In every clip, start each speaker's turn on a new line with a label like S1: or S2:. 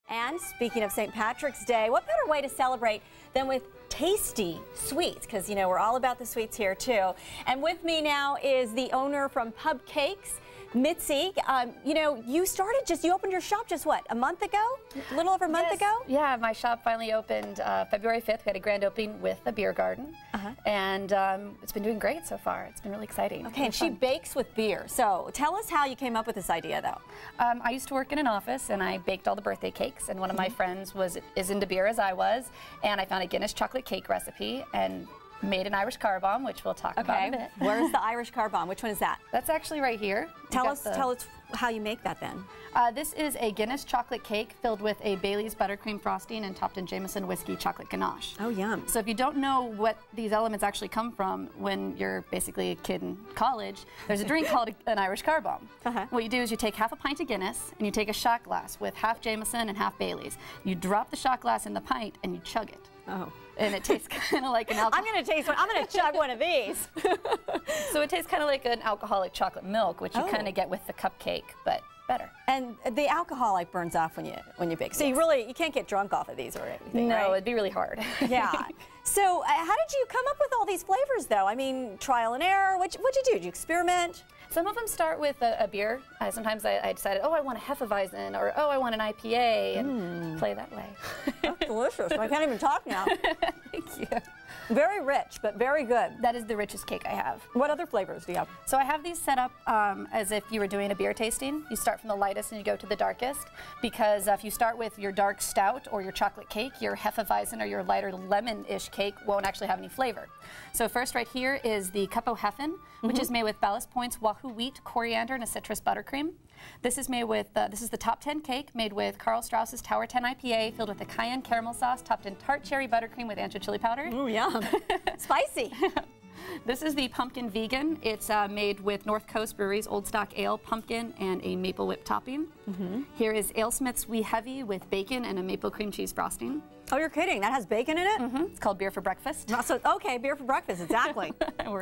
S1: And speaking of St. Patrick's Day, what better way to celebrate than with tasty sweets? Because, you know, we're all about the sweets here, too. And with me now is the owner from PubCakes, Mitzi. You know, you opened your shop just what, a month ago? A little over a month ago?
S2: Yeah, my shop finally opened February 5th. We had a grand opening with the beer garden. And it's been doing great so far. It's been really exciting.
S1: Okay, and she bakes with beer. So tell us how you came up with this idea, though.
S2: I used to work in an office, and I baked all the birthday cakes. And one of my friends is into beer as I was, and I found a Guinness chocolate cake recipe and made an Irish car bomb, which we'll talk about in a bit.
S1: Where's the Irish car bomb? Which one is that?
S2: That's actually right here.
S1: Tell us how you make that then.
S2: This is a Guinness chocolate cake filled with a Bailey's buttercream frosting and topped in Jameson whiskey chocolate ganache. Oh, yum. So if you don't know what these elements actually come from when you're basically a kid in college, there's a drink called an Irish car bomb. What you do is you take half a pint of Guinness and you take a shot glass with half Jameson and half Bailey's. You drop the shot glass in the pint and you chug it. Oh. And it tastes kind of like an alcohol. I'm going to chug one of these. So it tastes kind of like an alcoholic chocolate milk, which you kind of get with the cupcake, but better. And
S1: the alcohol like burns off when you bake. So you can't get drunk off of these or anything,
S2: no,
S1: right?
S2: It'd be really hard.
S1: Yeah. So how did you come up with all these flavors, though? I mean, trial and error. What'd you do? Did you experiment?
S2: Some of them start with a beer. Sometimes I decided, oh, I want a Hefeweizen, or oh, I want an IPA, and play that way.
S1: That's delicious. I can't even talk now.
S2: Thank you.
S1: Very rich, but very good.
S2: That is the richest cake I have.
S1: What other flavors do you have?
S2: So I have these set up as if you were doing a beer tasting. You start from the lightest and you go to the darkest, because if you start with your dark stout or your chocolate cake, your Hefeweizen or your lighter lemon-ish cake won't actually have any flavor. So first right here is the Cup o' Heffen, which is made with Ballast Point's Wahoo wheat, coriander, and a citrus buttercream. This is made with, this is the top 10 cake made with Carl Strauss's Tower 10 IPA, filled with a cayenne caramel sauce, topped in tart cherry buttercream with ancho chili powder. Ooh, yum. Spicy. This is the Pumpkin Vegan. It's made with North Coast Brewery's Old Stock Ale, pumpkin, and a maple whip topping. Here is AleSmith's Wee Heavy with bacon and a maple cream cheese frosting. Oh, you're kidding. That has bacon in it? It's called Beer for Breakfast. So, okay, Beer for Breakfast, exactly.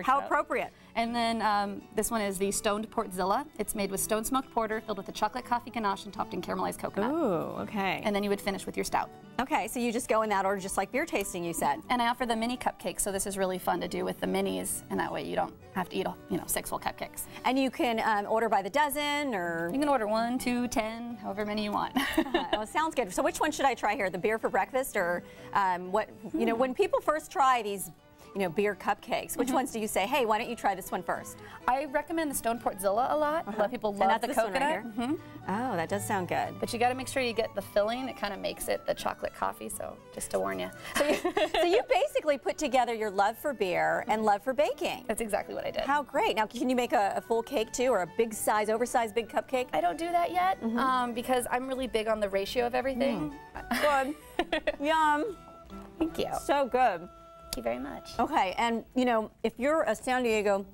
S2: How appropriate. And then this one is the Stoned Portzilla. It's made with stone smoked porter filled with a chocolate coffee ganache and topped in caramelized coconut. Ooh, okay. And then you would finish with your stout. Okay, so you just go in that order, just like beer tasting, you said. And I offer the mini cupcakes, so this is really fun to do with the minis, and that way you don't have to eat, 6 full cupcakes. And you can order by the dozen, or? You can order 1, 2, 10, however many you want. Well, sounds good. So which one should I try here, the Beer for Breakfast, or when people first try these beer cupcakes, which ones do you say, hey, why don't you try this one first? I recommend the Stone Portzilla a lot. A lot of people love the coconut. Oh, that does sound good. But you got to make sure you get the filling. It kind of makes it the chocolate coffee, so just to warn you. So you basically put together your love for beer and love for baking. That's exactly what I did. How great. Now, can you make a full cake, too, or a big size, oversized big cupcake? I don't do that yet, because I'm really big on the ratio of everything. Good. Yum. Thank you. So good. Thank you very much. Okay, and if you're a San Diego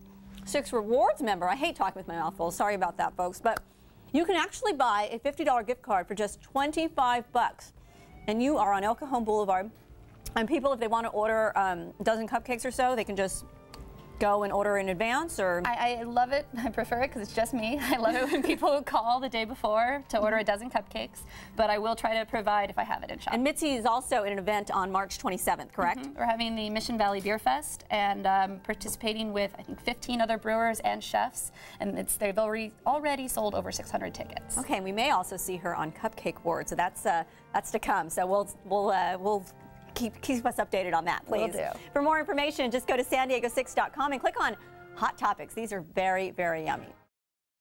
S2: 6 Rewards member, I hate talking with my mouth full, sorry about that, folks, but you can actually buy a $50 gift card for just $25, and you are on El Cajon Boulevard. And people, if they want to order a dozen cupcakes or so, they can just go and order in advance, or? I love it. I prefer it because it's just me. I love it when people call the day before to order a dozen cupcakes, but I will try to provide if I have it in shop. And Mitzi is also in an event on March 27th, correct? We're having the Mission Valley Beer Fest, and participating with, I think, 15 other brewers and chefs, and they've already sold over 600 tickets. Okay, and we may also see her on Cupcake Ward, so that's to come. So we'll keep us updated on that, please. Will do. For more information, just go to san diego6.com and click on Hot Topics. These are very, very yummy.